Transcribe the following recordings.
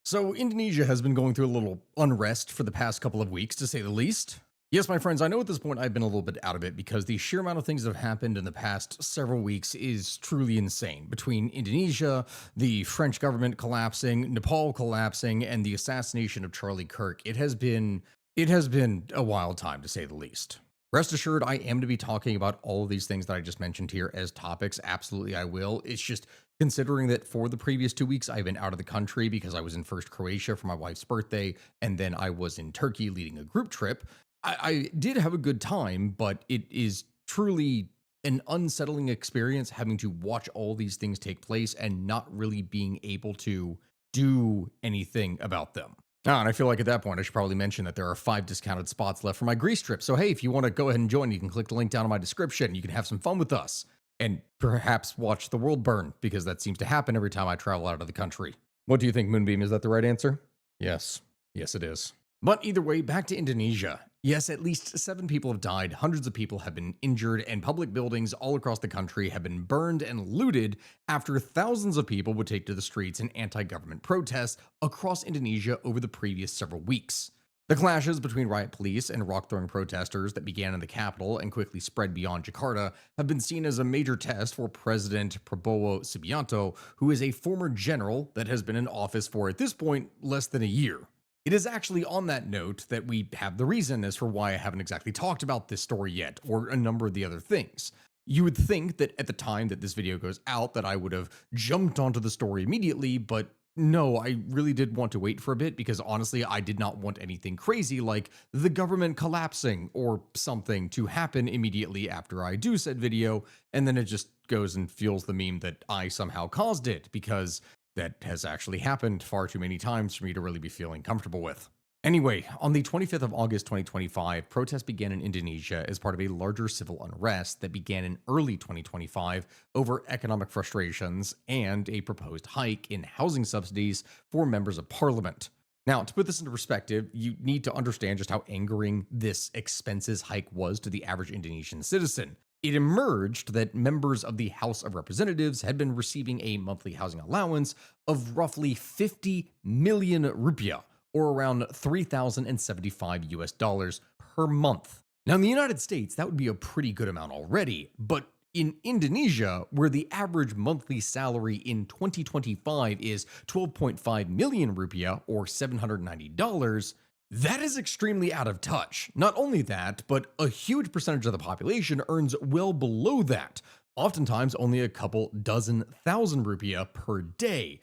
So, Indonesia has been going through a little unrest for the past couple of weeks, to say the least. Yes, my friends, I know at this point I've been a little bit out of it because the sheer amount of things that have happened in the past several weeks is truly insane. Between Indonesia, the French government collapsing, Nepal collapsing, and the assassination of Charlie Kirk, it has been a wild time to say the least. Rest assured, I am to be talking about all of these things that I just mentioned here as topics. Absolutely, I will. It's just considering that for the previous 2 weeks, I've been out of the country because I was in first Croatia for my wife's birthday, and then I was in Turkey leading a group trip. I did have a good time, but it is truly an unsettling experience having to watch all these things take place and not really being able to do anything about them. And I feel like at that point, I should probably mention that there are 5 discounted spots left for my Greece trip. So, hey, if you want to go ahead and join, you can click the link down in my description. You can have some fun with us and perhaps watch the world burn because that seems to happen every time I travel out of the country. What do you think, Moonbeam? Is that the right answer? Yes. Yes, it is. But either way, back to Indonesia. Yes, at least 7 people have died, hundreds of people have been injured, and public buildings all across the country have been burned and looted after thousands of people would take to the streets in anti-government protests across Indonesia over the previous several weeks. The clashes between riot police and rock-throwing protesters that began in the capital and quickly spread beyond Jakarta have been seen as a major test for President Prabowo Subianto, who is a former general that has been in office for, at this point, less than a year. It is actually on that note that we have the reason as for why I haven't exactly talked about this story yet, or a number of the other things. You would think that at the time that this video goes out that I would have jumped onto the story immediately, but no, I really did want to wait for a bit because honestly, I did not want anything crazy like the government collapsing or something to happen immediately after I do said video, and then it just goes and fuels the meme that I somehow caused it because that has actually happened far too many times for me to really be feeling comfortable with. Anyway, on the 25th of August 2025, protests began in Indonesia as part of a larger civil unrest that began in early 2025 over economic frustrations and a proposed hike in housing subsidies for members of parliament. Now, to put this into perspective, you need to understand just how angering this expenses hike was to the average Indonesian citizen. It emerged that members of the House of Representatives had been receiving a monthly housing allowance of roughly 50 million rupiah, or around 3,075 US dollars per month. Now, in the United States, that would be a pretty good amount already, but in Indonesia, where the average monthly salary in 2025 is 12.5 million rupiah, or $790, that is extremely out of touch. Not only that, but a huge percentage of the population earns well below that, oftentimes only a couple dozen thousand rupiah per day,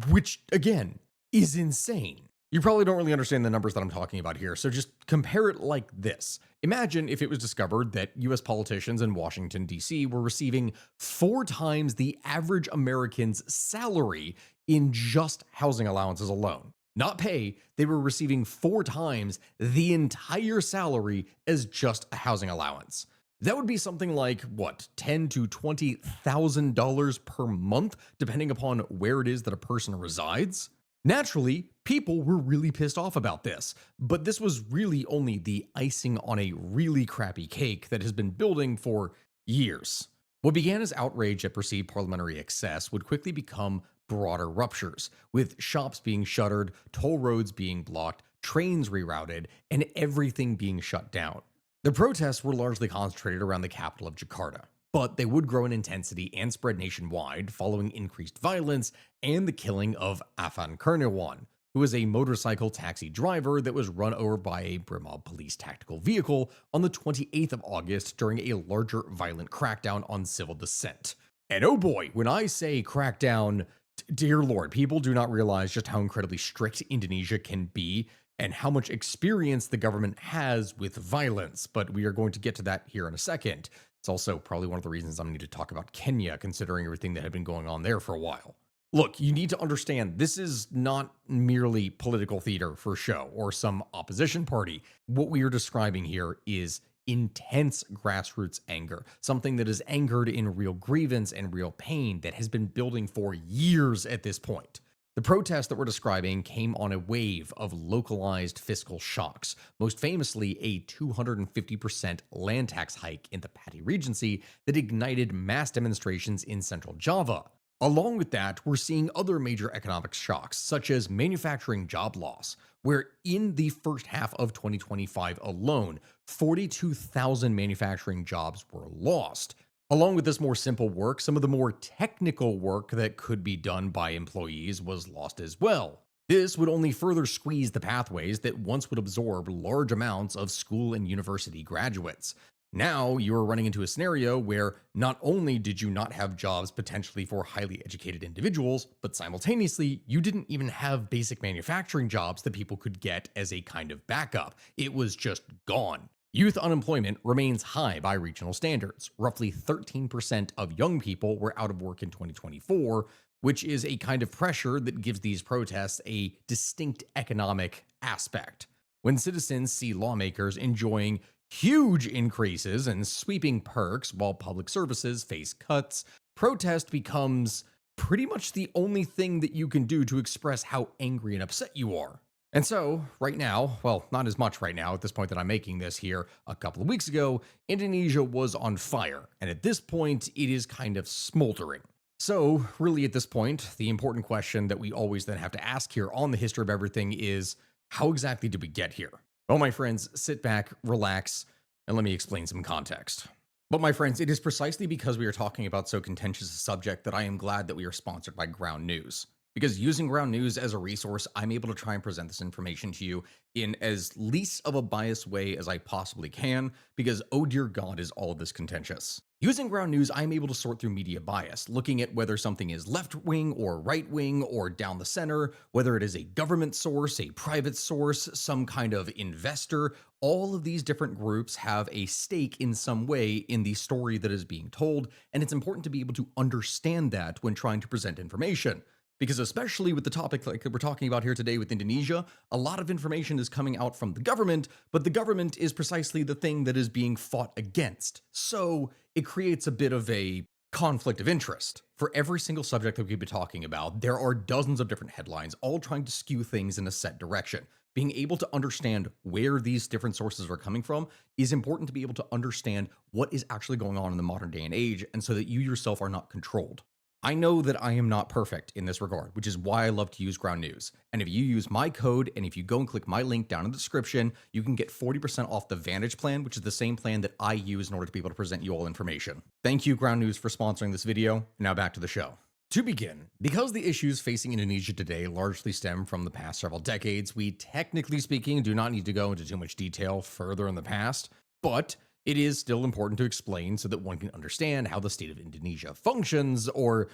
which, again, is insane. You probably don't really understand the numbers that I'm talking about here, so just compare it like this. Imagine if it was discovered that US politicians in Washington, D.C. were receiving 4 times the average American's salary in just housing allowances alone. Not pay, they were receiving 4 times the entire salary as just a housing allowance. That would be something like, what, $10,000 to $20,000 per month, depending upon where it is that a person resides? Naturally, people were really pissed off about this, but this was really only the icing on a really crappy cake that has been building for years. What began as outrage at perceived parliamentary excess would quickly become broader ruptures, with shops being shuttered, toll roads being blocked, trains rerouted, and everything being shut down. The protests were largely concentrated around the capital of Jakarta, but they would grow in intensity and spread nationwide following increased violence and the killing of Afan Kurniawan, who was a motorcycle taxi driver that was run over by a Brimob police tactical vehicle on the 28th of August during a larger violent crackdown on civil dissent. And oh boy, when I say crackdown, dear Lord, people do not realize just how incredibly strict Indonesia can be and how much experience the government has with violence, but we are going to get to that here in a second. It's also probably one of the reasons I'm going to talk about Kenya, considering everything that had been going on there for a while. Look, you need to understand, this is not merely political theater for show or some opposition party. What we are describing here is intense grassroots anger, something that is angered in real grievance and real pain that has been building for years at this point. The protests that we're describing came on a wave of localized fiscal shocks, most famously a 250% land tax hike in the Pati Regency that ignited mass demonstrations in central Java. Along with that, we're seeing other major economic shocks, such as manufacturing job loss, where in the first half of 2025 alone, 42,000 manufacturing jobs were lost. Along with this more simple work, some of the more technical work that could be done by employees was lost as well. This would only further squeeze the pathways that once would absorb large amounts of school and university graduates. Now you're running into a scenario where not only did you not have jobs potentially for highly educated individuals, but simultaneously, you didn't even have basic manufacturing jobs that people could get as a kind of backup. It was just gone. Youth unemployment remains high by regional standards. Roughly 13% of young people were out of work in 2024, which is a kind of pressure that gives these protests a distinct economic aspect. When citizens see lawmakers enjoying huge increases and sweeping perks while public services face cuts, protest becomes pretty much the only thing that you can do to express how angry and upset you are. And so, right now, well, not as much right now at this point that I'm making this here, a couple of weeks ago, Indonesia was on fire, and at this point, it is kind of smoldering. So, really at this point, the important question that we always then have to ask here on the history of everything is, how exactly did we get here? Well, my friends, sit back, relax, and let me explain some context. But my friends, it is precisely because we are talking about so contentious a subject that I am glad that we are sponsored by Ground News. Because using Ground News as a resource, I'm able to try and present this information to you in as least of a biased way as I possibly can, because oh dear God, is all of this contentious. Using Ground News, I'm able to sort through media bias, looking at whether something is left-wing or right-wing or down the center, whether it is a government source, a private source, some kind of investor. All of these different groups have a stake in some way in the story that is being told, and it's important to be able to understand that when trying to present information. Because especially with the topic like we're talking about here today with Indonesia, a lot of information is coming out from the government, but the government is precisely the thing that is being fought against. So it creates a bit of a conflict of interest. For every single subject that we've been talking about, there are dozens of different headlines, all trying to skew things in a set direction. Being able to understand where these different sources are coming from is important to be able to understand what is actually going on in the modern day and age, and so that you yourself are not controlled. I know that I am not perfect in this regard, which is why I love to use Ground News. And if you use my code, and if you go and click my link down in the description, you can get 40% off the Vantage plan, which is the same plan that I use in order to be able to present you all information. Thank you, Ground News, for sponsoring this video. Now back to the show. To begin, because the issues facing Indonesia today largely stem from the past several decades, we technically speaking do not need to go into too much detail further in the past, but it is still important to explain so that one can understand how the state of Indonesia functions, or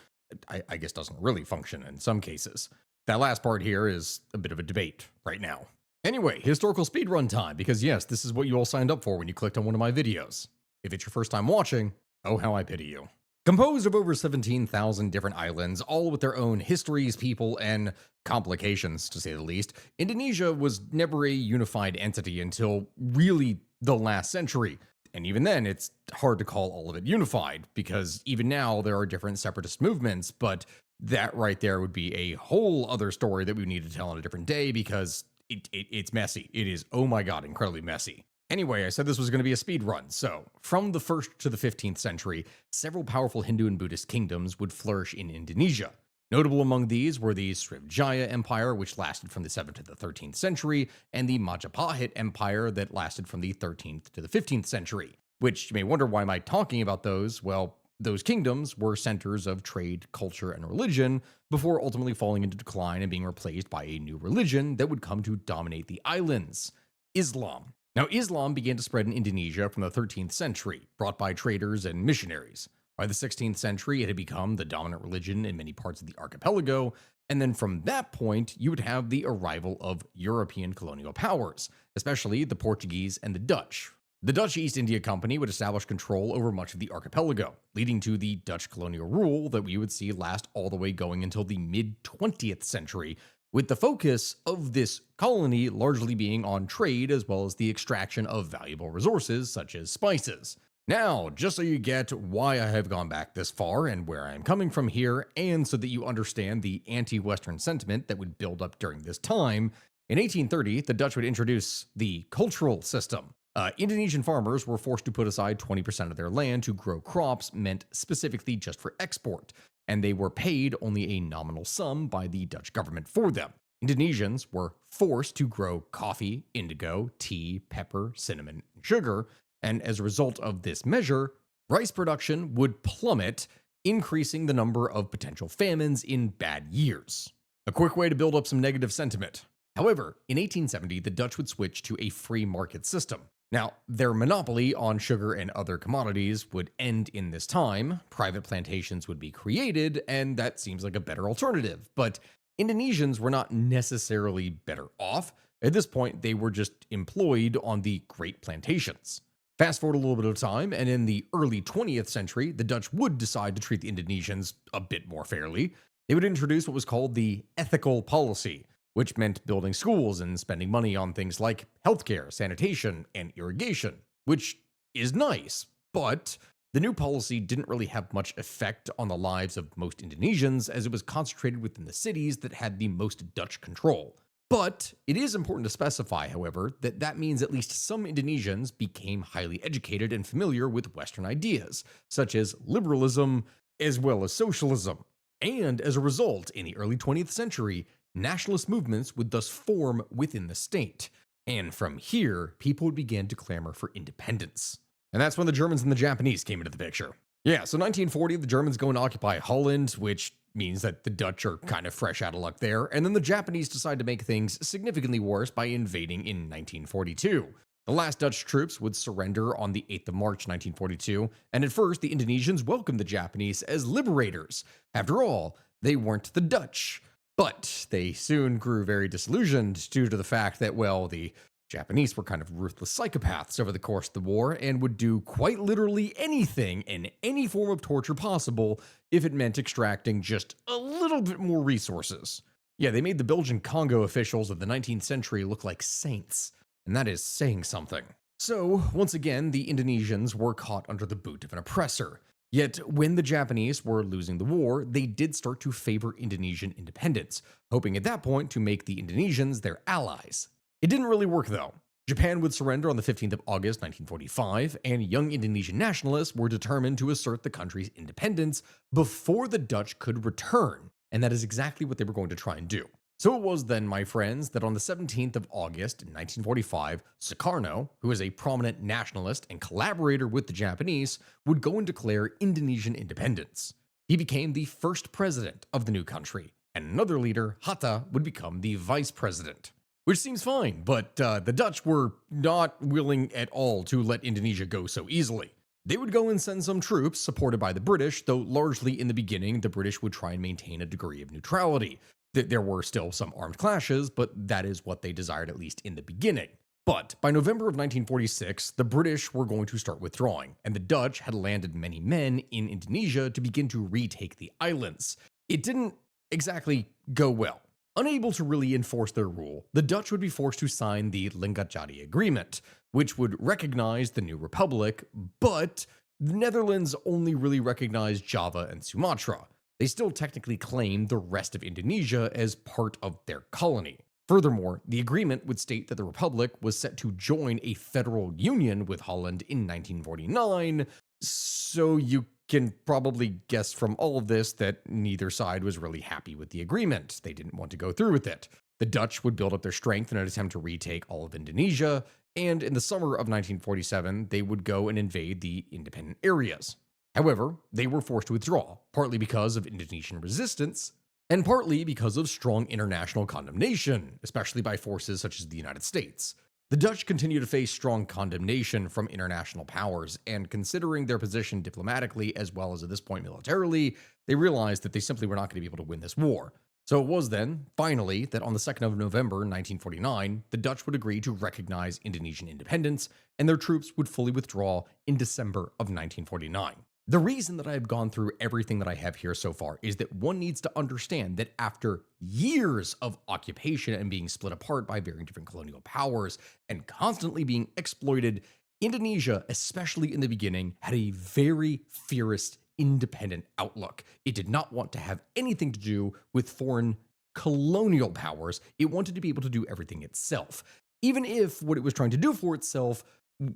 I guess doesn't really function in some cases. That last part here is a bit of a debate right now. Anyway, historical speedrun time, because yes, this is what you all signed up for when you clicked on one of my videos. If it's your first time watching, oh how I pity you. Composed of over 17,000 different islands, all with their own histories, people, and complications, to say the least, Indonesia was never a unified entity until really the last century. And even then, it's hard to call all of it unified, because even now there are different separatist movements, but that right there would be a whole other story that we need to tell on a different day, because it's messy. It is, oh my god, incredibly messy. Anyway, I said this was going to be a speed run. So, from the 1st to the 15th century, several powerful Hindu and Buddhist kingdoms would flourish in Indonesia. Notable among these were the Srivijaya Empire, which lasted from the 7th to the 13th century, and the Majapahit Empire that lasted from the 13th to the 15th century. Which you may wonder, why am I talking about those? Well, those kingdoms were centers of trade, culture, and religion before ultimately falling into decline and being replaced by a new religion that would come to dominate the islands: Islam. Now, Islam began to spread in Indonesia from the 13th century, brought by traders and missionaries. By the 16th century, it had become the dominant religion in many parts of the archipelago, and then from that point, you would have the arrival of European colonial powers, especially the Portuguese and the Dutch. The Dutch East India Company would establish control over much of the archipelago, leading to the Dutch colonial rule that we would see last all the way going until the mid-20th century, with the focus of this colony largely being on trade as well as the extraction of valuable resources such as spices. Now, just so you get why I have gone back this far and where I am coming from here, and so that you understand the anti-Western sentiment that would build up during this time, in 1830, the Dutch would introduce the cultural system. Indonesian farmers were forced to put aside 20% of their land to grow crops meant specifically just for export. and they were paid only a nominal sum by the Dutch government for them. Indonesians were forced to grow coffee, indigo, tea, pepper, cinnamon, and sugar, and as a result of this measure, rice production would plummet, increasing the number of potential famines in bad years. A quick way to build up some negative sentiment. However, in 1870, the Dutch would switch to a free market system. Now, their monopoly on sugar and other commodities would end in this time, private plantations would be created, and that seems like a better alternative. But Indonesians were not necessarily better off. At this point, they were just employed on the great plantations. Fast forward a little bit of time, and in the early 20th century, the Dutch would decide to treat the Indonesians a bit more fairly. They would introduce what was called the ethical policy, which meant building schools and spending money on things like healthcare, sanitation, and irrigation, which is nice, but the new policy didn't really have much effect on the lives of most Indonesians as it was concentrated within the cities that had the most Dutch control. But it is important to specify, however, that that means at least some Indonesians became highly educated and familiar with Western ideas, such as liberalism as well as socialism. And as a result, in the early 20th century, nationalist movements would thus form within the state. And from here, people would begin to clamor for independence. And that's when the Germans and the Japanese came into the picture. Yeah, so 1940, the Germans go and occupy Holland, which means that the Dutch are kind of fresh out of luck there, and then the Japanese decide to make things significantly worse by invading in 1942. The last Dutch troops would surrender on the 8th of March 1942, and at first the Indonesians welcomed the Japanese as liberators. After all, they weren't the Dutch. But they soon grew very disillusioned due to the fact that, well, the Japanese were kind of ruthless psychopaths over the course of the war and would do quite literally anything in any form of torture possible if it meant extracting just a little bit more resources. Yeah, they made the Belgian Congo officials of the 19th century look like saints, and that is saying something. So, once again, the Indonesians were caught under the boot of an oppressor. Yet, when the Japanese were losing the war, they did start to favor Indonesian independence, hoping at that point to make the Indonesians their allies. It didn't really work though. Japan would surrender on the 15th of August 1945, and young Indonesian nationalists were determined to assert the country's independence before the Dutch could return, and that is exactly what they were going to try and do. So it was then, my friends, that on the 17th of August 1945, Sukarno, who is a prominent nationalist and collaborator with the Japanese, would go and declare Indonesian independence. He became the first president of the new country, and another leader, Hatta, would become the vice president. Which seems fine, but the Dutch were not willing at all to let Indonesia go so easily. They would go and send some troops supported by the British, though largely in the beginning the British would try and maintain a degree of neutrality. There were still some armed clashes, but that is what they desired at least in the beginning. But by November of 1946, the British were going to start withdrawing, and the Dutch had landed many men in Indonesia to begin to retake the islands. It didn't exactly go well. Unable to really enforce their rule, the Dutch would be forced to sign the Linggadjati Agreement, which would recognize the new republic, but the Netherlands only really recognized Java and Sumatra. They still technically claimed the rest of Indonesia as part of their colony. Furthermore, the agreement would state that the republic was set to join a federal union with Holland in 1949, so you can probably guess from all of this that neither side was really happy with the agreement. They didn't want to go through with it. The Dutch would build up their strength in an attempt to retake all of Indonesia, and in the summer of 1947, they would go and invade the independent areas. However, they were forced to withdraw, partly because of Indonesian resistance, and partly because of strong international condemnation, especially by forces such as the United States. The Dutch continue to face strong condemnation from international powers, and considering their position diplomatically as well as at this point militarily, they realized that they simply were not going to be able to win this war. So it was then, finally, that on the 2nd of November 1949, the Dutch would agree to recognize Indonesian independence, and their troops would fully withdraw in December of 1949. The reason that I have gone through everything that I have here so far is that one needs to understand that after years of occupation and being split apart by very different colonial powers and constantly being exploited, Indonesia, especially in the beginning, had a very fierce, independent outlook. It did not want to have anything to do with foreign colonial powers. It wanted to be able to do everything itself, even if what it was trying to do for itself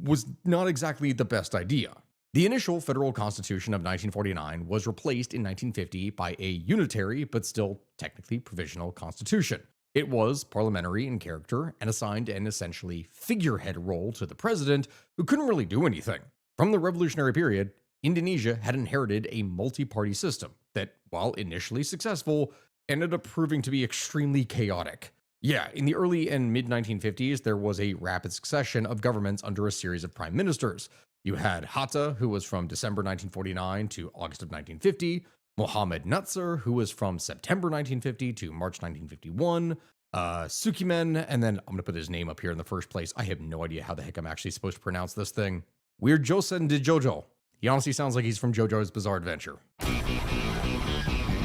was not exactly the best idea. The initial federal constitution of 1949 was replaced in 1950 by a unitary but still technically provisional constitution. It was parliamentary in character and assigned an essentially figurehead role to the president who couldn't really do anything. From the revolutionary period, Indonesia had inherited a multi-party system that, while initially successful, ended up proving to be extremely chaotic. Yeah, in the early and mid 1950s, there was a rapid succession of governments under a series of prime ministers. You had Hatta, who was from December 1949 to August of 1950, Mohammed Natsir, who was from September 1950 to March 1951, Sukimen, and then I'm going to put his name up here in the first place. I have no idea how the heck I'm actually supposed to pronounce this thing. Weird Josen de Jojo. He honestly sounds like he's from JoJo's Bizarre Adventure.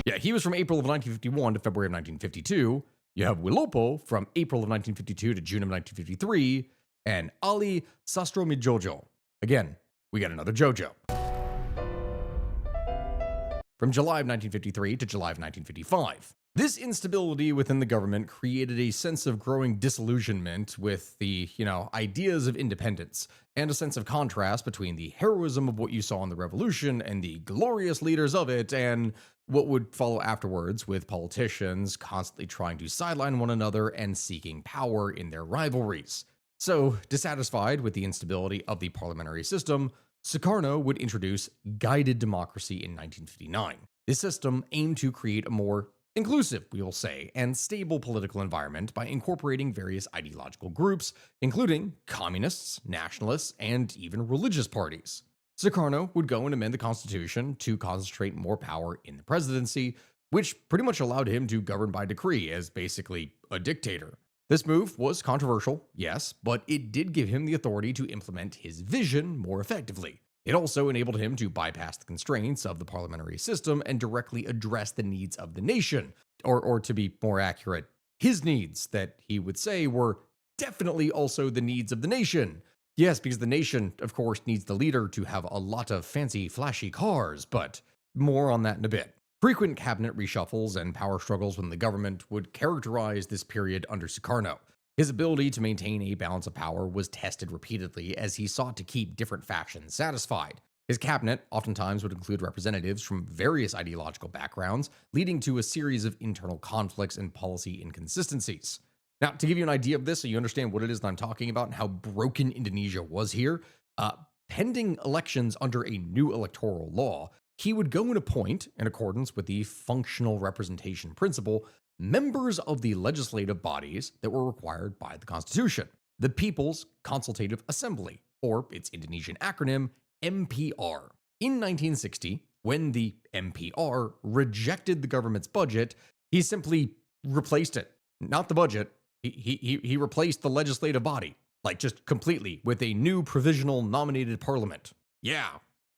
Yeah, he was from April of 1951 to February of 1952. You have Wilopo from April of 1952 to June of 1953, and Ali Sastromijojo. Again, we got another JoJo. From July of 1953 to July of 1955. This instability within the government created a sense of growing disillusionment with the, ideas of independence, and a sense of contrast between the heroism of what you saw in the revolution and the glorious leaders of it, and what would follow afterwards with politicians constantly trying to sideline one another and seeking power in their rivalries. So, dissatisfied with the instability of the parliamentary system, Sukarno would introduce guided democracy in 1959. This system aimed to create a more inclusive, we will say, and stable political environment by incorporating various ideological groups, including communists, nationalists, and even religious parties. Sukarno would go and amend the constitution to concentrate more power in the presidency, which pretty much allowed him to govern by decree as basically a dictator. This move was controversial, yes, but it did give him the authority to implement his vision more effectively. It also enabled him to bypass the constraints of the parliamentary system and directly address the needs of the nation, or to be more accurate, his needs that he would say were definitely also the needs of the nation. Yes, because the nation, of course, needs the leader to have a lot of fancy, flashy cars, but more on that in a bit. Frequent cabinet reshuffles and power struggles within the government would characterize this period under Sukarno. His ability to maintain a balance of power was tested repeatedly as he sought to keep different factions satisfied. His cabinet oftentimes would include representatives from various ideological backgrounds, leading to a series of internal conflicts and policy inconsistencies. Now, to give you an idea of this so you understand what it is that I'm talking about and how broken Indonesia was here, pending elections under a new electoral law, he would go and appoint, in accordance with the functional representation principle, members of the legislative bodies that were required by the Constitution, the People's Consultative Assembly, or its Indonesian acronym, MPR. In 1960, when the MPR rejected the government's budget, he simply replaced it. Not the budget, he replaced the legislative body, like just completely, with a new provisional nominated parliament. Yeah.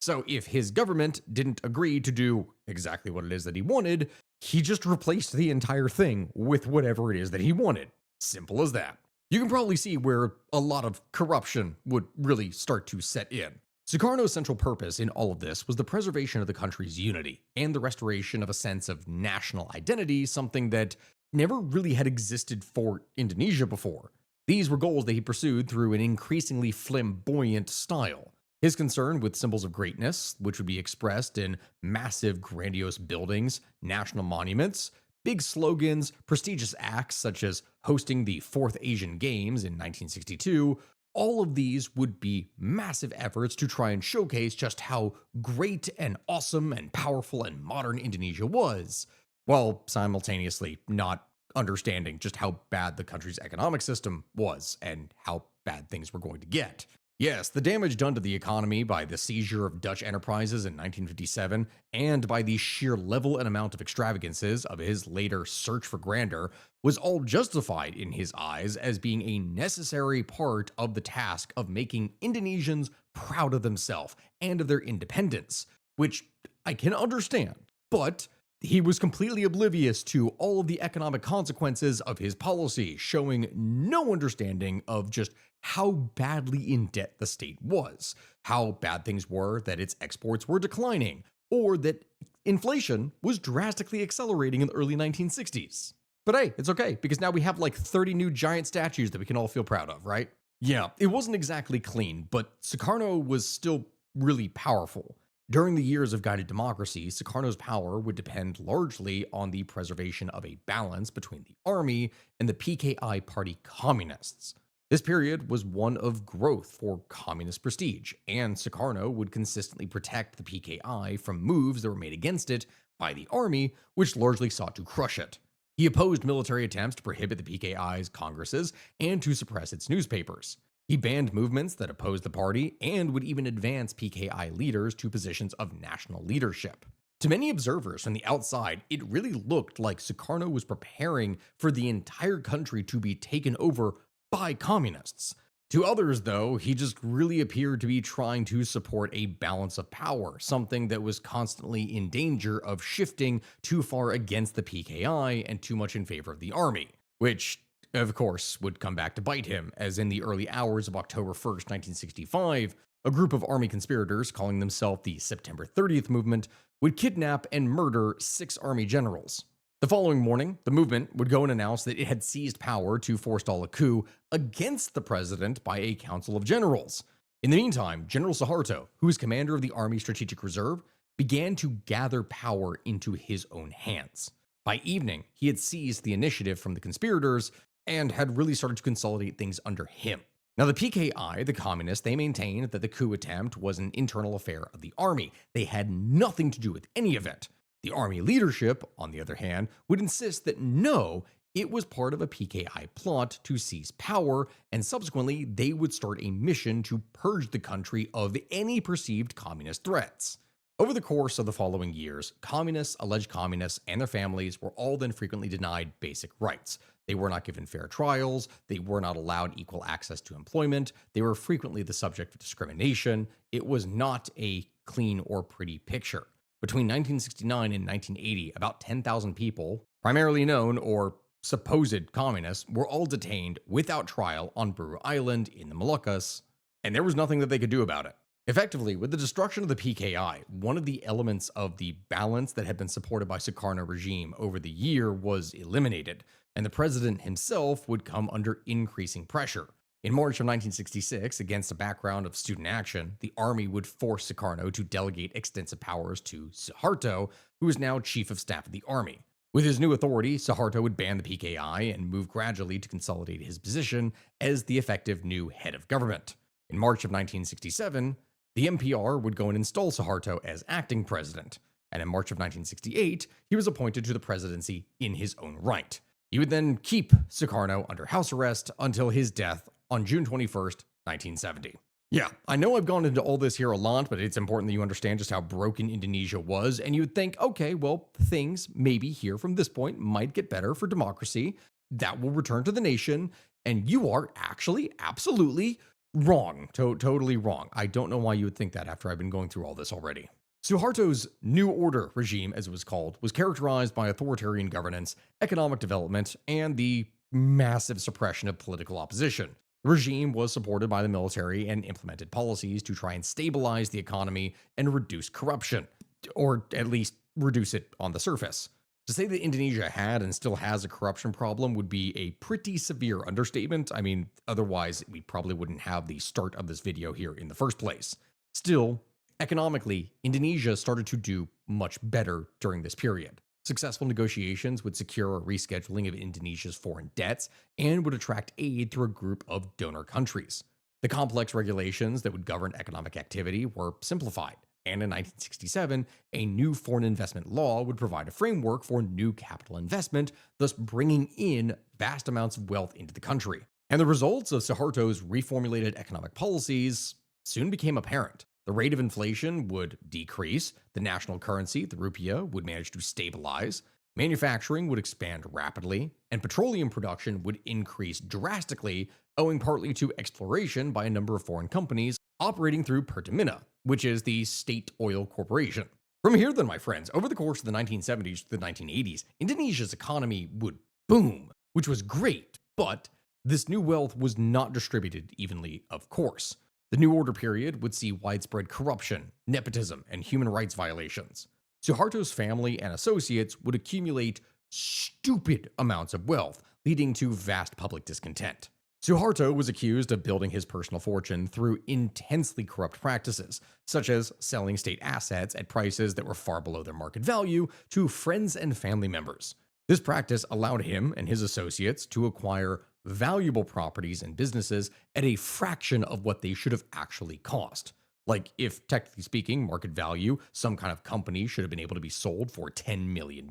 So if his government didn't agree to do exactly what it is that he wanted, he just replaced the entire thing with whatever it is that he wanted. Simple as that. You can probably see where a lot of corruption would really start to set in. Sukarno's central purpose in all of this was the preservation of the country's unity and the restoration of a sense of national identity, something that never really had existed for Indonesia before. These were goals that he pursued through an increasingly flamboyant style. His concern with symbols of greatness, which would be expressed in massive, grandiose buildings, national monuments, big slogans, prestigious acts such as hosting the Fourth Asian Games in 1962, all of these would be massive efforts to try and showcase just how great and awesome and powerful and modern Indonesia was, while simultaneously not understanding just how bad the country's economic system was and how bad things were going to get. Yes, the damage done to the economy by the seizure of Dutch enterprises in 1957 and by the sheer level and amount of extravagances of his later search for grandeur was all justified in his eyes as being a necessary part of the task of making Indonesians proud of themselves and of their independence, which I can understand, but he was completely oblivious to all of the economic consequences of his policy, showing no understanding of just how badly in debt the state was, how bad things were that its exports were declining, or that inflation was drastically accelerating in the early 1960s. But hey, it's okay, because now we have like 30 new giant statues that we can all feel proud of, right? Yeah, it wasn't exactly clean, but Sukarno was still really powerful. During the years of guided democracy, Sukarno's power would depend largely on the preservation of a balance between the army and the PKI party communists. This period was one of growth for communist prestige, and Sukarno would consistently protect the PKI from moves that were made against it by the army, which largely sought to crush it. He opposed military attempts to prohibit the PKI's congresses and to suppress its newspapers. He banned movements that opposed the party and would even advance PKI leaders to positions of national leadership. To many observers from the outside, it really looked like Sukarno was preparing for the entire country to be taken over by communists. To others, though, he just really appeared to be trying to support a balance of power, something that was constantly in danger of shifting too far against the PKI and too much in favor of the army, which, of course, would come back to bite him, as in the early hours of October 1st, 1965, a group of army conspirators calling themselves the September 30th Movement would kidnap and murder 6 army generals. The following morning, the movement would go and announce that it had seized power to forestall a coup against the president by a council of generals. In the meantime, General Suharto, who was commander of the Army Strategic Reserve, began to gather power into his own hands. By evening, he had seized the initiative from the conspirators and had really started to consolidate things under him. Now, the PKI, the communists, they maintained that the coup attempt was an internal affair of the army. They had nothing to do with any of it. The army leadership, on the other hand, would insist that no, it was part of a PKI plot to seize power, and subsequently they would start a mission to purge the country of any perceived communist threats. Over the course of the following years, communists, alleged communists, and their families were all then frequently denied basic rights. They were not given fair trials, they were not allowed equal access to employment, they were frequently the subject of discrimination. It was not a clean or pretty picture. Between 1969 and 1980, about 10,000 people, primarily known or supposed communists, were all detained without trial on Buru Island in the Moluccas, and there was nothing that they could do about it. Effectively, with the destruction of the PKI, one of the elements of the balance that had been supported by Sukarno regime over the year was eliminated, and the president himself would come under increasing pressure. In March of 1966, against a background of student action, the army would force Sukarno to delegate extensive powers to Suharto, who is now chief of staff of the army. With his new authority, Suharto would ban the PKI and move gradually to consolidate his position as the effective new head of government. In March of 1967, the MPR would go and install Suharto as acting president, and in March of 1968, he was appointed to the presidency in his own right. He would then keep Sukarno under house arrest until his death on June 21st, 1970. Yeah, I know I've gone into all this here a lot, but it's important that you understand just how broken Indonesia was, and you'd think, okay, well, things maybe here from this point might get better for democracy, that will return to the nation, and you are actually absolutely wrong. Totally wrong. I don't know why you would think that after I've been going through all this already. Suharto's New Order regime, as it was called, was characterized by authoritarian governance, economic development, and the massive suppression of political opposition. The regime was supported by the military and implemented policies to try and stabilize the economy and reduce corruption, or at least reduce it on the surface. To say that Indonesia had and still has a corruption problem would be a pretty severe understatement. I mean, otherwise we probably wouldn't have the start of this video here in the first place. Still, economically, Indonesia started to do much better during this period. Successful negotiations would secure a rescheduling of Indonesia's foreign debts and would attract aid through a group of donor countries. The complex regulations that would govern economic activity were simplified, and in 1967, a new foreign investment law would provide a framework for new capital investment, thus bringing in vast amounts of wealth into the country. And the results of Suharto's reformulated economic policies soon became apparent. The rate of inflation would decrease, the national currency, the rupiah, would manage to stabilize, manufacturing would expand rapidly, and petroleum production would increase drastically, owing partly to exploration by a number of foreign companies operating through Pertamina, which is the state oil corporation. From here then, my friends, over the course of the 1970s to the 1980s, Indonesia's economy would boom, which was great, but this new wealth was not distributed evenly, of course. The New Order period would see widespread corruption, nepotism, and human rights violations. Suharto's family and associates would accumulate stupid amounts of wealth, leading to vast public discontent. Suharto was accused of building his personal fortune through intensely corrupt practices, such as selling state assets at prices that were far below their market value to friends and family members. This practice allowed him and his associates to acquire valuable properties and businesses at a fraction of what they should have actually cost. Like, if technically speaking, market value, some kind of company should have been able to be sold for $10 million,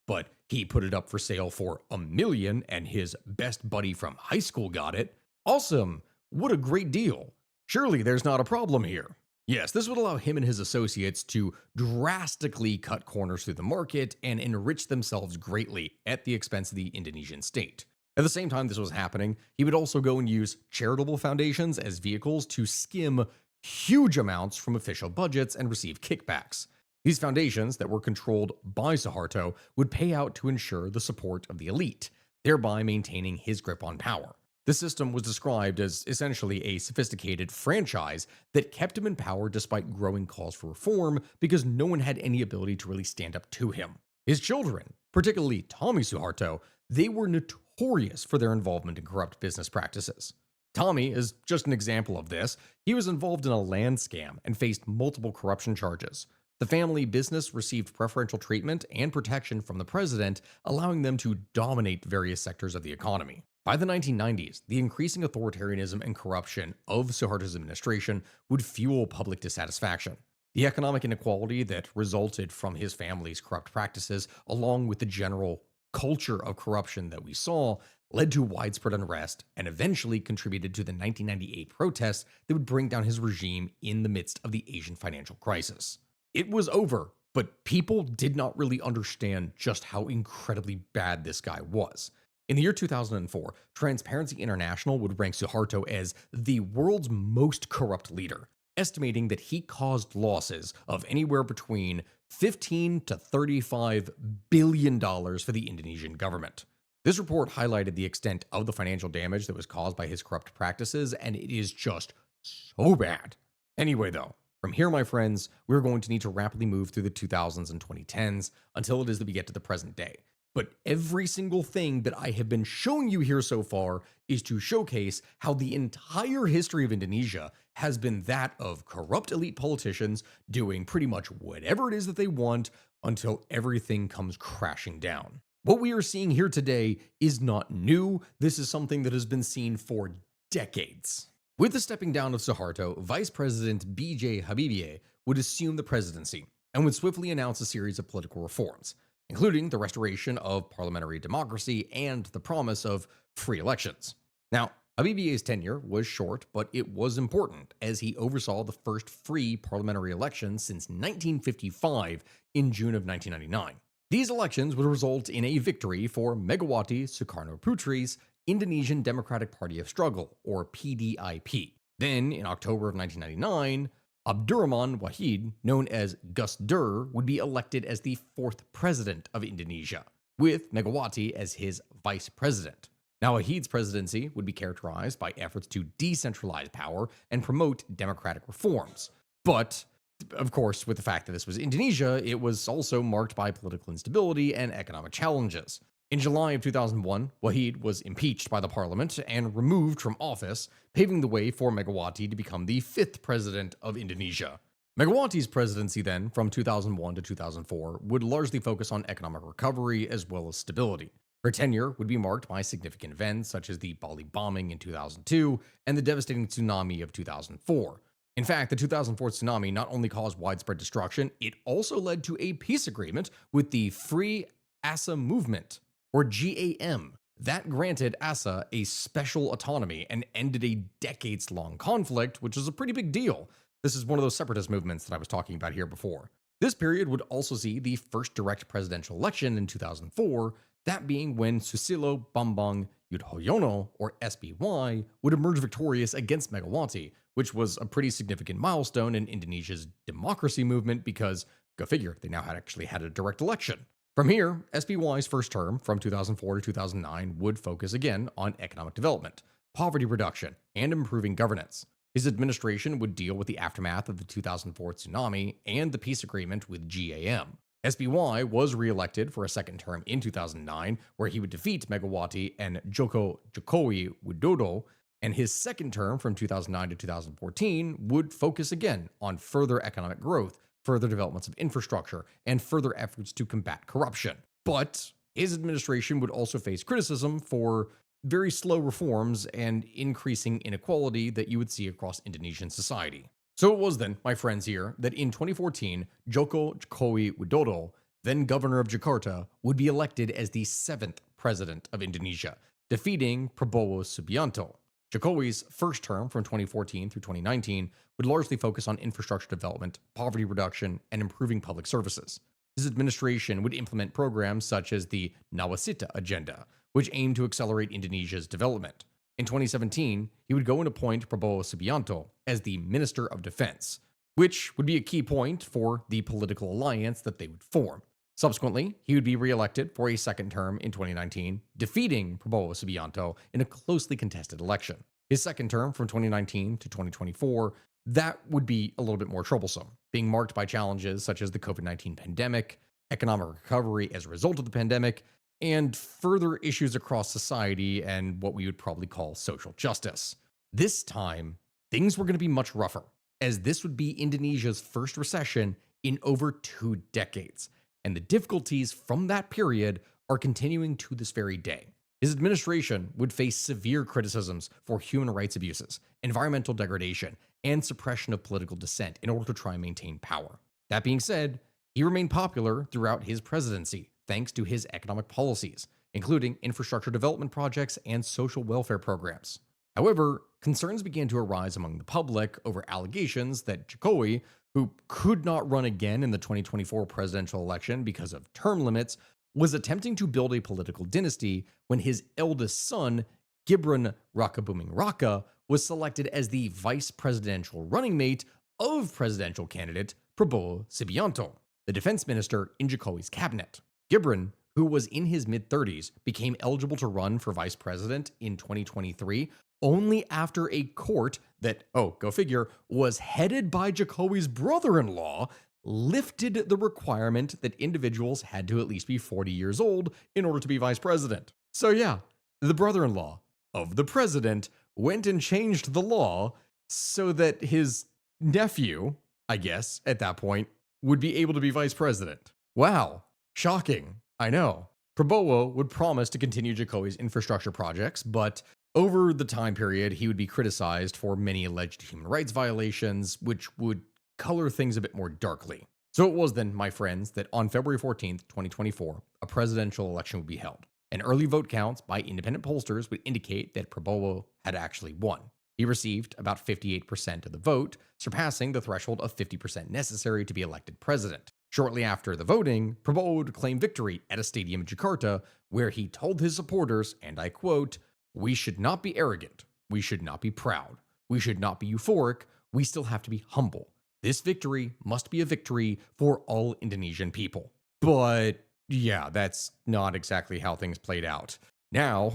but he put it up for sale for $1 million and his best buddy from high school got it. Awesome. What a great deal. Surely there's not a problem here. Yes, this would allow him and his associates to drastically cut corners through the market and enrich themselves greatly at the expense of the Indonesian state. At the same time this was happening, he would also go and use charitable foundations as vehicles to skim huge amounts from official budgets and receive kickbacks. These foundations that were controlled by Suharto would pay out to ensure the support of the elite, thereby maintaining his grip on power. The system was described as essentially a sophisticated franchise that kept him in power despite growing calls for reform because no one had any ability to really stand up to him. His children, particularly Tommy Suharto, they were notorious for their involvement in corrupt business practices. Tommy is just an example of this. He was involved in a land scam and faced multiple corruption charges. The family business received preferential treatment and protection from the president, allowing them to dominate various sectors of the economy. By the 1990s, the increasing authoritarianism and corruption of Suharto's administration would fuel public dissatisfaction. The economic inequality that resulted from his family's corrupt practices, along with the general culture of corruption that we saw, led to widespread unrest and eventually contributed to the 1998 protests that would bring down his regime in the midst of the Asian financial crisis. It was over, but people did not really understand just how incredibly bad this guy was. In the year 2004, Transparency International would rank Suharto as the world's most corrupt leader, estimating that he caused losses of anywhere between $15 to $35 billion for the Indonesian government. This report highlighted the extent of the financial damage that was caused by his corrupt practices, and it is just so bad. Anyway, though, from here, my friends, we're going to need to rapidly move through the 2000s and 2010s until it is that we get to the present day. But every single thing that I have been showing you here so far is to showcase how the entire history of Indonesia has been that of corrupt elite politicians doing pretty much whatever it is that they want until everything comes crashing down. What we are seeing here today is not new. This is something that has been seen for decades. With the stepping down of Suharto, Vice President B.J. Habibie would assume the presidency and would swiftly announce a series of political reforms, including the restoration of parliamentary democracy and the promise of free elections. Now, Habibie's tenure was short, but it was important, as he oversaw the first free parliamentary election since 1955 in June of 1999. These elections would result in a victory for Megawati Sukarno Putri's Indonesian Democratic Party of Struggle, or PDIP. Then, in October of 1999, Abdurrahman Wahid, known as Gus Dur, would be elected as the fourth president of Indonesia, with Megawati as his vice president. Now, Wahid's presidency would be characterized by efforts to decentralize power and promote democratic reforms. But, of course, with the fact that this was Indonesia, it was also marked by political instability and economic challenges. In July of 2001, Wahid was impeached by the parliament and removed from office, paving the way for Megawati to become the fifth president of Indonesia. Megawati's presidency then, from 2001 to 2004, would largely focus on economic recovery as well as stability. Her tenure would be marked by significant events such as the Bali bombing in 2002 and the devastating tsunami of 2004. In fact, the 2004 tsunami not only caused widespread destruction, it also led to a peace agreement with the Free Aceh Movement, or GAM, that granted Aceh a special autonomy and ended a decades-long conflict, which is a pretty big deal. This is one of those separatist movements that I was talking about here before. This period would also see the first direct presidential election in 2004, that being when Susilo Bambang Yudhoyono, or SBY, would emerge victorious against Megawati, which was a pretty significant milestone in Indonesia's democracy movement because, go figure, they now actually had a direct election. From here, SBY's first term, from 2004 to 2009, would focus again on economic development, poverty reduction, and improving governance. His administration would deal with the aftermath of the 2004 tsunami and the peace agreement with GAM. SBY was re-elected for a second term in 2009, where he would defeat Megawati and Joko Jokowi Widodo, and his second term from 2009 to 2014 would focus again on further economic growth, further developments of infrastructure, and further efforts to combat corruption. But his administration would also face criticism for very slow reforms and increasing inequality that you would see across Indonesian society. So it was then, my friends here, that in 2014, Joko Jokowi Widodo, then governor of Jakarta, would be elected as the seventh president of Indonesia, defeating Prabowo Subianto. Jokowi's first term from 2014 through 2019 would largely focus on infrastructure development, poverty reduction, and improving public services. His administration would implement programs such as the Nawacita Agenda, which aimed to accelerate Indonesia's development. In 2017, he would go and appoint Prabowo Subianto as the Minister of Defense, which would be a key point for the political alliance that they would form. Subsequently, he would be re-elected for a second term in 2019, defeating Prabowo Subianto in a closely contested election. His second term from 2019 to 2024, that would be a little bit more troublesome, being marked by challenges such as the COVID-19 pandemic, economic recovery as a result of the pandemic, and further issues across society and what we would probably call social justice. This time, things were going to be much rougher, as this would be Indonesia's first recession in over 2 decades, and the difficulties from that period are continuing to this very day. His administration would face severe criticisms for human rights abuses, environmental degradation, and suppression of political dissent in order to try and maintain power. That being said, he remained popular throughout his presidency, thanks to his economic policies, including infrastructure development projects and social welfare programs. However, concerns began to arise among the public over allegations that Jokowi, who could not run again in the 2024 presidential election because of term limits, was attempting to build a political dynasty when his eldest son, Gibran Rakabuming Raka, was selected as the vice presidential running mate of presidential candidate Prabowo Subianto, the defense minister in Jokowi's cabinet. Gibran, who was in his mid-30s, became eligible to run for vice president in 2023 only after a court that, oh, go figure, was headed by Jokowi's brother-in-law lifted the requirement that individuals had to at least be 40 years old in order to be vice president. So yeah, the brother-in-law of the president went and changed the law so that his nephew, I guess, at that point, would be able to be vice president. Wow. Shocking. I know. Prabowo would promise to continue Jokowi's infrastructure projects, but over the time period, he would be criticized for many alleged human rights violations, which would color things a bit more darkly. So it was then, my friends, that on February 14th, 2024, a presidential election would be held. And early vote counts by independent pollsters would indicate that Prabowo had actually won. He received about 58% of the vote, surpassing the threshold of 50% necessary to be elected president. Shortly after the voting, Prabowo would claim victory at a stadium in Jakarta, where he told his supporters, and I quote, "We should not be arrogant. We should not be proud. We should not be euphoric. We still have to be humble. This victory must be a victory for all Indonesian people." But yeah, that's not exactly how things played out. Now,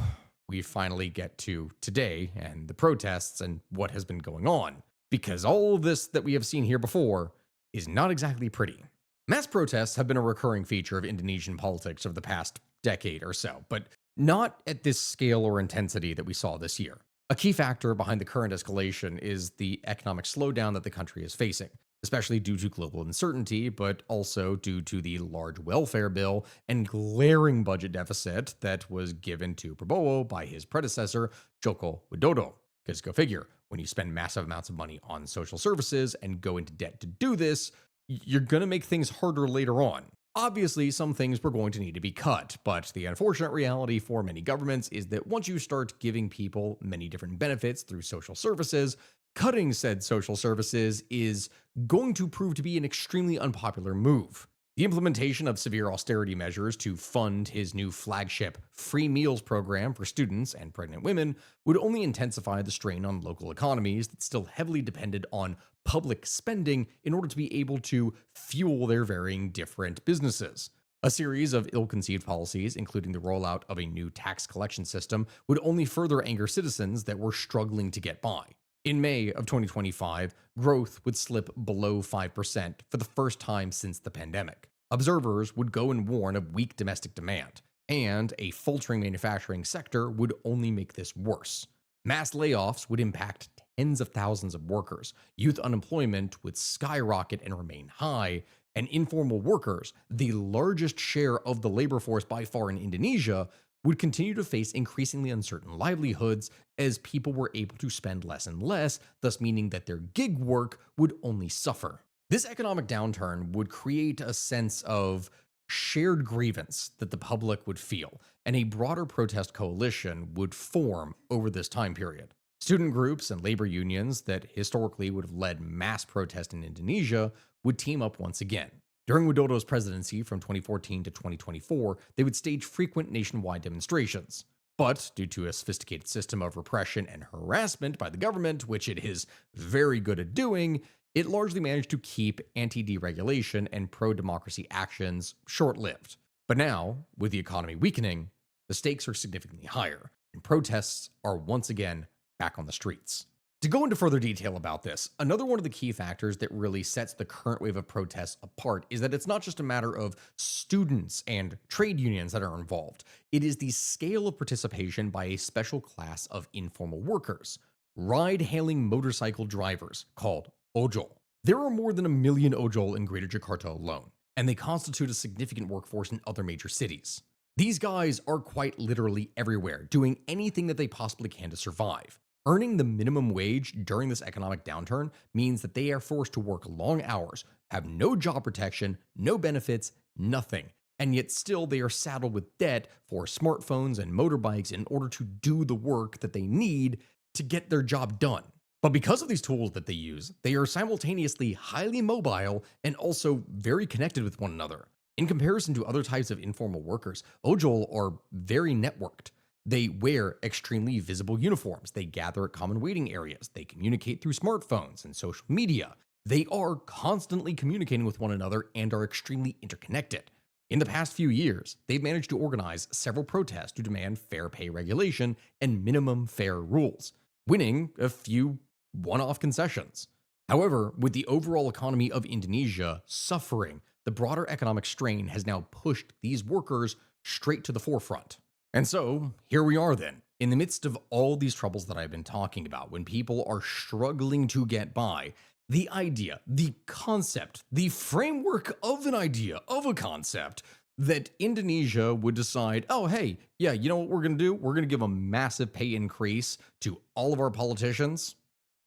we finally get to today and the protests and what has been going on, because all of this that we have seen here before is not exactly pretty. Mass protests have been a recurring feature of Indonesian politics over the past decade or so, but not at this scale or intensity that we saw this year. A key factor behind the current escalation is the economic slowdown that the country is facing, especially due to global uncertainty, but also due to the large welfare bill and glaring budget deficit that was given to Prabowo by his predecessor, Joko Widodo. Because go figure, when you spend massive amounts of money on social services and go into debt to do this, you're going to make things harder later on. Obviously, some things were going to need to be cut, but the unfortunate reality for many governments is that once you start giving people many different benefits through social services, cutting said social services is going to prove to be an extremely unpopular move. The implementation of severe austerity measures to fund his new flagship free meals program for students and pregnant women would only intensify the strain on local economies that still heavily depended on public spending in order to be able to fuel their varying different businesses. A series of ill-conceived policies, including the rollout of a new tax collection system, would only further anger citizens that were struggling to get by. In May of 2025, growth would slip below 5% for the first time since the pandemic. Observers would go and warn of weak domestic demand, and a faltering manufacturing sector would only make this worse. Mass layoffs would impact tens of thousands of workers, youth unemployment would skyrocket and remain high, and informal workers, the largest share of the labor force by far in Indonesia, would continue to face increasingly uncertain livelihoods as people were able to spend less and less, thus meaning that their gig work would only suffer. This economic downturn would create a sense of shared grievance that the public would feel, and a broader protest coalition would form over this time period. Student groups and labor unions that historically would have led mass protest in Indonesia would team up once again. During Widodo's presidency from 2014 to 2024, they would stage frequent nationwide demonstrations. But due to a sophisticated system of repression and harassment by the government, which it is very good at doing, it largely managed to keep anti-deregulation and pro-democracy actions short-lived. But now, with the economy weakening, the stakes are significantly higher, and protests are once again back on the streets. To go into further detail about this, another one of the key factors that really sets the current wave of protests apart is that it's not just a matter of students and trade unions that are involved. It is the scale of participation by a special class of informal workers, ride-hailing motorcycle drivers called ojol. There are more than 1 million ojol in Greater Jakarta alone, and they constitute a significant workforce in other major cities. These guys are quite literally everywhere, doing anything that they possibly can to survive. Earning the minimum wage during this economic downturn means that they are forced to work long hours, have no job protection, no benefits, nothing, and yet still they are saddled with debt for smartphones and motorbikes in order to do the work that they need to get their job done. But because of these tools that they use, they are simultaneously highly mobile and also very connected with one another. In comparison to other types of informal workers, ojol are very networked. They wear extremely visible uniforms, they gather at common waiting areas, they communicate through smartphones and social media. They are constantly communicating with one another and are extremely interconnected. In the past few years, they've managed to organize several protests to demand fair pay regulation and minimum fair rules, winning a few one-off concessions. However, with the overall economy of Indonesia suffering, the broader economic strain has now pushed these workers straight to the forefront. And so, here we are then, in the midst of all these troubles that I've been talking about, when people are struggling to get by, the idea, the concept, the framework of an idea, of a concept, that Indonesia would decide, oh, hey, yeah, you know what we're going to do? We're going to give a massive pay increase to all of our politicians.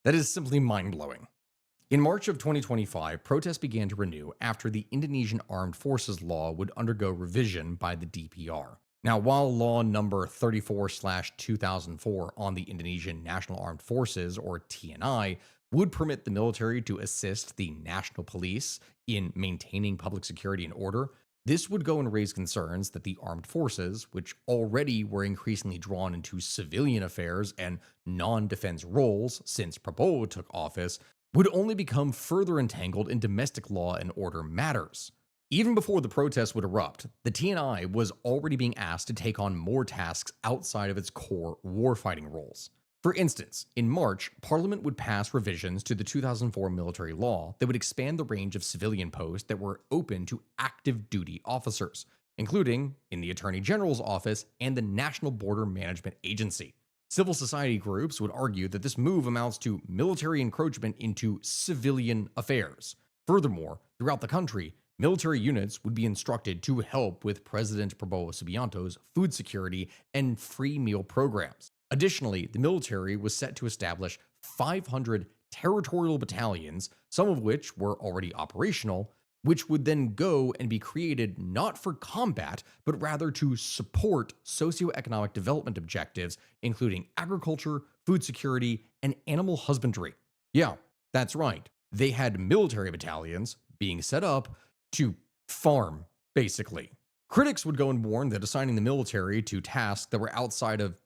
That is simply mind-blowing. In March of 2025, protests began to renew after the Indonesian Armed Forces Law would undergo revision by the DPR. Now, while Law Number 34/2004 on the Indonesian National Armed Forces, or TNI, would permit the military to assist the national police in maintaining public security and order, this would go and raise concerns that the armed forces, which already were increasingly drawn into civilian affairs and non-defense roles since Prabowo took office, would only become further entangled in domestic law and order matters. Even before the protests would erupt, the TNI was already being asked to take on more tasks outside of its core warfighting roles. For instance, in March, Parliament would pass revisions to the 2004 military law that would expand the range of civilian posts that were open to active duty officers, including in the Attorney General's office and the National Border Management Agency. Civil society groups would argue that this move amounts to military encroachment into civilian affairs. Furthermore, throughout the country, military units would be instructed to help with President Prabowo Subianto's food security and free meal programs. Additionally, the military was set to establish 500 territorial battalions, some of which were already operational, which would then go and be created not for combat, but rather to support socioeconomic development objectives, including agriculture, food security, and animal husbandry. Yeah, that's right. They had military battalions being set up to farm, basically. Critics would go and warn that assigning the military to tasks that were outside of,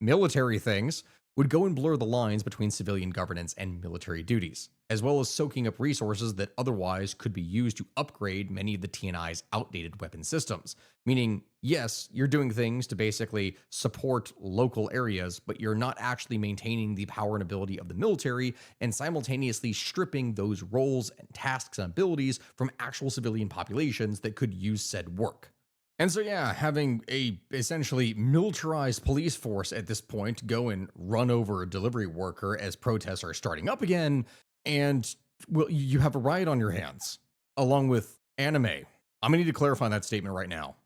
military things would go and blur the lines between civilian governance and military duties, as well as soaking up resources that otherwise could be used to upgrade many of the TNI's outdated weapon systems. Meaning, yes, you're doing things to basically support local areas, but you're not actually maintaining the power and ability of the military and simultaneously stripping those roles and tasks and abilities from actual civilian populations that could use said work. And so, yeah, having a essentially militarized police force at this point go and run over a delivery worker as protests are starting up again, and well, you have a riot on your hands, along with anime. I'm gonna need to clarify that statement right now.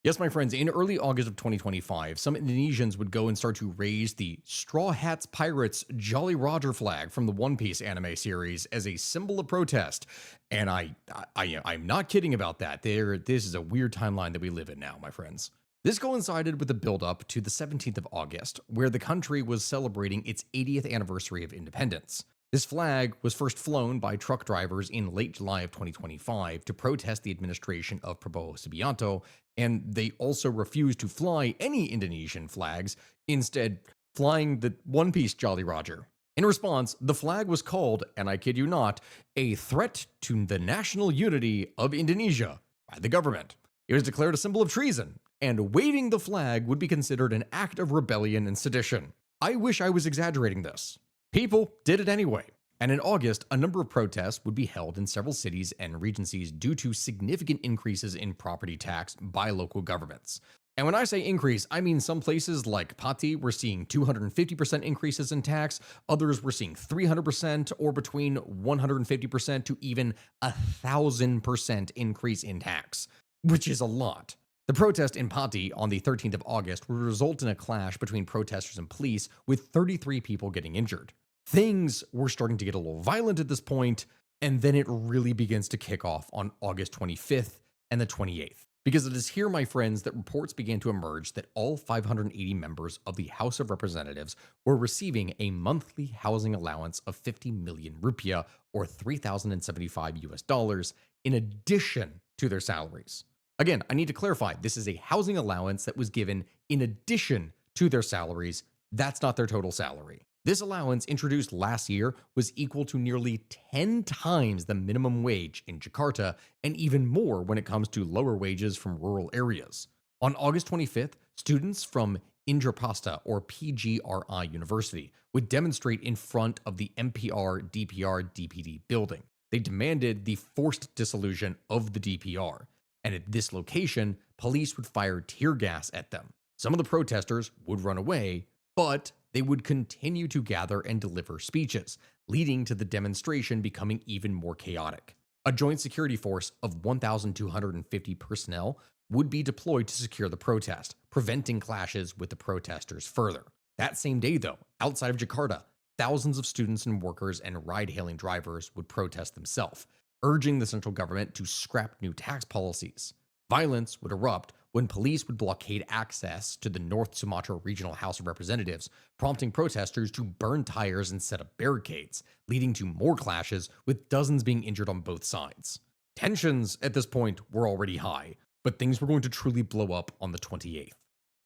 Yes, my friends, in early August of 2025, some Indonesians would go and start to raise the Straw Hats Pirates Jolly Roger flag from the One Piece anime series as a symbol of protest. And I'm not kidding about that. This is a weird timeline that we live in now, my friends. This coincided with the build-up to the 17th of August, where the country was celebrating its 80th anniversary of independence. This flag was first flown by truck drivers in late July of 2025 to protest the administration of Prabowo Subianto, and they also refused to fly any Indonesian flags, instead flying the One Piece Jolly Roger. In response, the flag was called, and I kid you not, a threat to the national unity of Indonesia by the government. It was declared a symbol of treason, and waving the flag would be considered an act of rebellion and sedition. I wish I was exaggerating this. People did it anyway. And in August, a number of protests would be held in several cities and regencies due to significant increases in property tax by local governments. And when I say increase, I mean some places like Pati were seeing 250% increases in tax, others were seeing 300% or between 150% to even 1,000% increase in tax, which is a lot. The protest in Pati on the 13th of August would result in a clash between protesters and police, with 33 people getting injured. Things were starting to get a little violent at this point, and then it really begins to kick off on August 25th and the 28th. Because it is here, my friends, that reports began to emerge that all 580 members of the House of Representatives were receiving a monthly housing allowance of 50 million rupiah, or $3,075 in addition to their salaries. Again, I need to clarify, this is a housing allowance that was given in addition to their salaries. That's not their total salary. This allowance, introduced last year, was equal to nearly 10 times the minimum wage in Jakarta, and even more when it comes to lower wages from rural areas. On August 25th, students from Indrapasta, or PGRI University, would demonstrate in front of the MPR DPR DPD building. They demanded the forced dissolution of the DPR, and at this location, police would fire tear gas at them. Some of the protesters would run away, but they would continue to gather and deliver speeches, leading to the demonstration becoming even more chaotic. A joint security force of 1,250 personnel would be deployed to secure the protest, preventing clashes with the protesters further. That same day, though, outside of Jakarta, thousands of students and workers and ride-hailing drivers would protest themselves, urging the central government to scrap new tax policies. Violence would erupt when police would blockade access to the North Sumatra Regional House of Representatives, prompting protesters to burn tires and set up barricades, leading to more clashes, with dozens being injured on both sides. Tensions at this point were already high, but things were going to truly blow up on the 28th.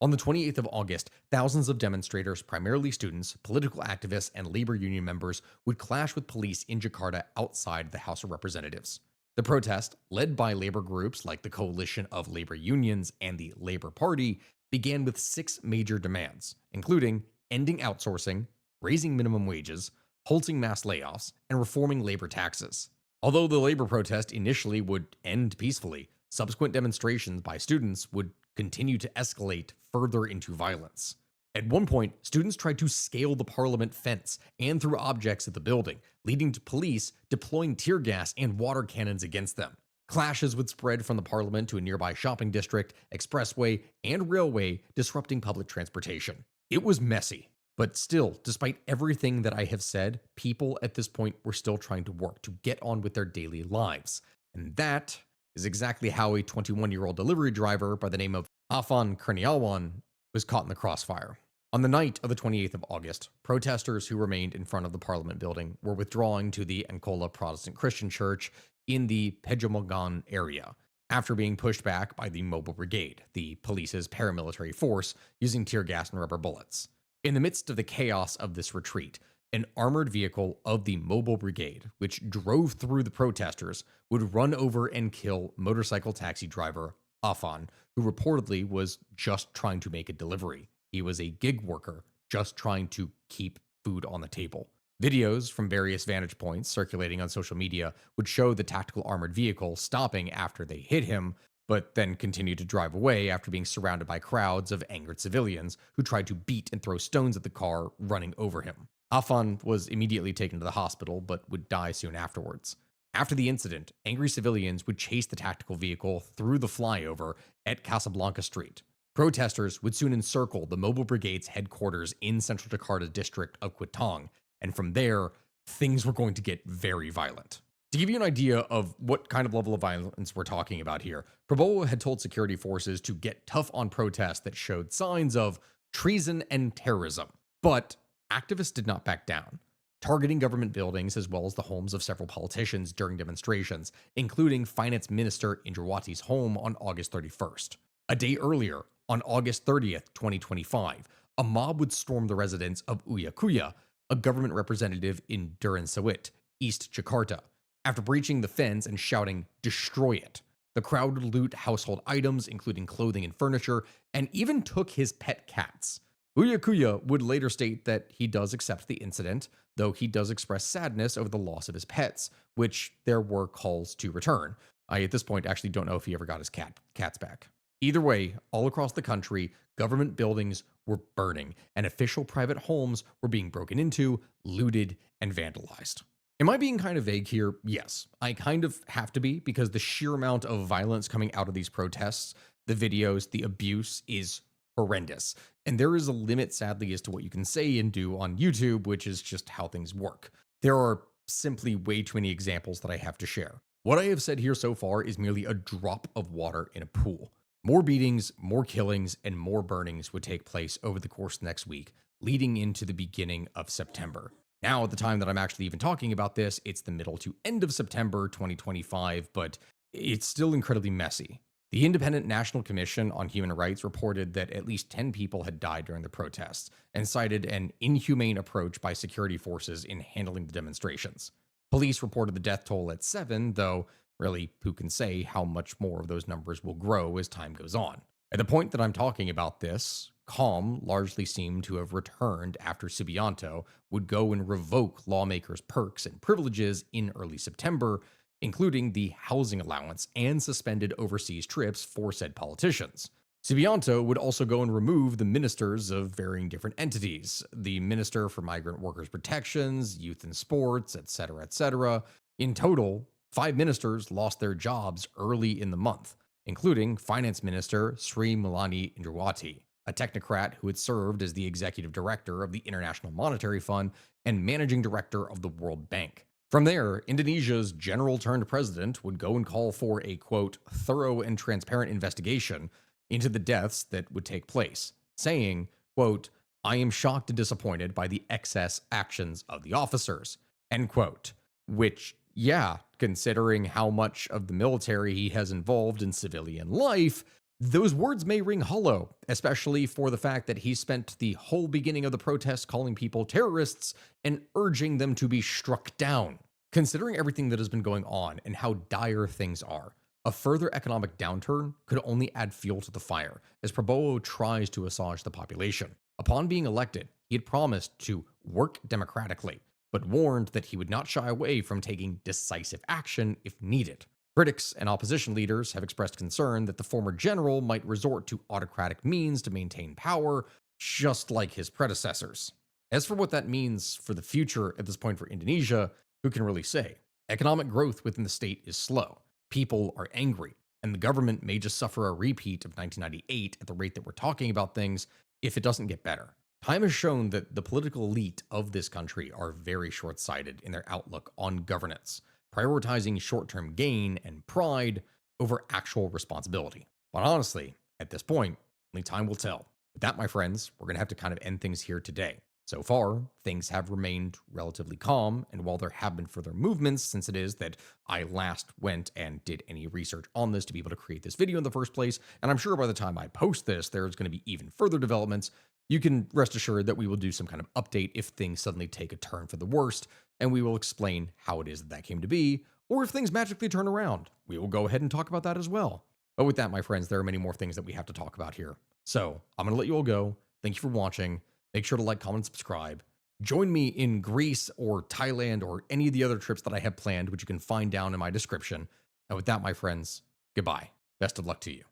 On the 28th of August, thousands of demonstrators, primarily students, political activists, and labor union members, would clash with police in Jakarta outside the House of Representatives. The protest, led by labor groups like the Coalition of Labor Unions and the Labor Party, began with 6 major demands, including ending outsourcing, raising minimum wages, halting mass layoffs, and reforming labor taxes. Although the labor protest initially would end peacefully, subsequent demonstrations by students would continue to escalate further into violence. At one point, students tried to scale the parliament fence and threw objects at the building, leading to police deploying tear gas and water cannons against them. Clashes would spread from the parliament to a nearby shopping district, expressway, and railway, disrupting public transportation. It was messy, but still, despite everything that I have said, people at this point were still trying to work to get on with their daily lives. And that is exactly how a 21-year-old delivery driver by the name of Afan Kurniawan was caught in the crossfire. On the night of the 28th of August, protesters who remained in front of the Parliament building were withdrawing to the Ankola Protestant Christian Church in the Pejomongan area, after being pushed back by the Mobile Brigade, the police's paramilitary force, using tear gas and rubber bullets. In the midst of the chaos of this retreat, an armored vehicle of the Mobile Brigade, which drove through the protesters, would run over and kill motorcycle taxi driver Afan, who reportedly was just trying to make a delivery. He was a gig worker just trying to keep food on the table. Videos from various vantage points circulating on social media would show the tactical armored vehicle stopping after they hit him, but then continued to drive away after being surrounded by crowds of angered civilians who tried to beat and throw stones at the car running over him. Afan was immediately taken to the hospital, but would die soon afterwards. After the incident, angry civilians would chase the tactical vehicle through the flyover at Casablanca Street. Protesters would soon encircle the Mobile Brigade's headquarters in Central Jakarta district of Kuitang, and from there, things were going to get very violent. To give you an idea of what kind of level of violence we're talking about here, Prabowo had told security forces to get tough on protests that showed signs of treason and terrorism. But activists did not back down, targeting government buildings as well as the homes of several politicians during demonstrations, including Finance Minister Indrawati's home on August 31st. A day earlier, on August 30th, 2025, a mob would storm the residence of Uya Kuya, a government representative in Durinsawit, East Jakarta. After breaching the fence and shouting, "Destroy it," the crowd would loot household items, including clothing and furniture, and even took his pet cats. Uyakuya would later state that he does accept the incident, though he does express sadness over the loss of his pets, which there were calls to return. I, at this point, actually don't know if he ever got his cats back. Either way, all across the country, government buildings were burning, and official private homes were being broken into, looted, and vandalized. Am I being kind of vague here? Yes, I kind of have to be, because the sheer amount of violence coming out of these protests, the videos, the abuse is horrendous. And there is a limit, sadly, as to what you can say and do on YouTube, which is just how things work. There are simply way too many examples that I have to share. What I have said here so far is merely a drop of water in a pool. More beatings, more killings, and more burnings would take place over the course of next week, leading into the beginning of September. Now, at the time that I'm actually even talking about this, it's the middle to end of September 2025, but it's still incredibly messy. The Independent National Commission on Human Rights reported that at least 10 people had died during the protests and cited an inhumane approach by security forces in handling the demonstrations. Police reported the death toll at 7, though really, who can say how much more of those numbers will grow as time goes on? At the point that I'm talking about this, calm largely seemed to have returned after Subianto would go and revoke lawmakers' perks and privileges in early September, including the housing allowance and suspended overseas trips for said politicians. Subianto would also go and remove the ministers of varying different entities, the Minister for Migrant Workers Protections, Youth and Sports, etc., etc. In total, 5 ministers lost their jobs early in the month, including Finance Minister Sri Mulyani Indrawati, a technocrat who had served as the executive director of the International Monetary Fund and managing director of the World Bank. From there, Indonesia's general-turned-president would go and call for a, quote, thorough and transparent investigation into the deaths that would take place, saying, quote, "I am shocked and disappointed by the excess actions of the officers," end quote. Which, yeah, considering how much of the military he has involved in civilian life, those words may ring hollow, especially for the fact that he spent the whole beginning of the protest calling people terrorists and urging them to be struck down. Considering everything that has been going on and how dire things are, a further economic downturn could only add fuel to the fire as Prabowo tries to assuage the population. Upon being elected, he had promised to work democratically, but warned that he would not shy away from taking decisive action if needed. Critics and opposition leaders have expressed concern that the former general might resort to autocratic means to maintain power, just like his predecessors. As for what that means for the future at this point for Indonesia, who can really say? Economic growth within the state is slow. People are angry, and the government may just suffer a repeat of 1998 at the rate that we're talking about things if it doesn't get better. Time has shown that the political elite of this country are very short-sighted in their outlook on governance, prioritizing short-term gain and pride over actual responsibility. But honestly, at this point, only time will tell. With that, my friends, we're going to have to kind of end things here today. So far, things have remained relatively calm, and while there have been further movements since it is that I last went and did any research on this to be able to create this video in the first place, and I'm sure by the time I post this, there's going to be even further developments, you can rest assured that we will do some kind of update if things suddenly take a turn for the worst, and we will explain how it is that came to be, or if things magically turn around, we will go ahead and talk about that as well. But with that, my friends, there are many more things that we have to talk about here. So I'm going to let you all go. Thank you for watching. Make sure to like, comment, subscribe. Join me in Greece or Thailand or any of the other trips that I have planned, which you can find down in my description. And with that, my friends, goodbye. Best of luck to you.